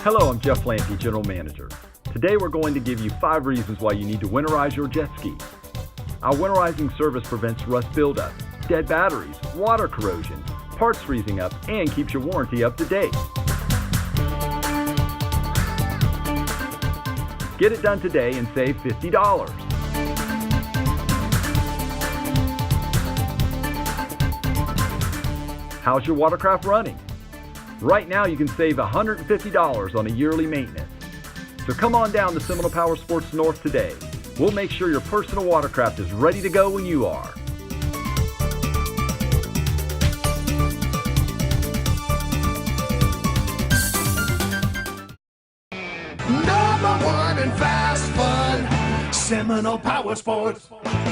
Hello, I'm Jeff Lampe, General Manager. Today we're going to give you 5 reasons why you need to winterize your jet ski. Our winterizing service prevents rust buildup, dead batteries, water corrosion, parts freezing up, and keeps your warranty up to date. Get it done today and save $50. How's your watercraft running? Right now you can save $150 on a yearly maintenance. So come on down to Seminole Powersports North today. We'll make sure your personal watercraft is ready to go when you are. Number one in fast fun, Seminole Powersports.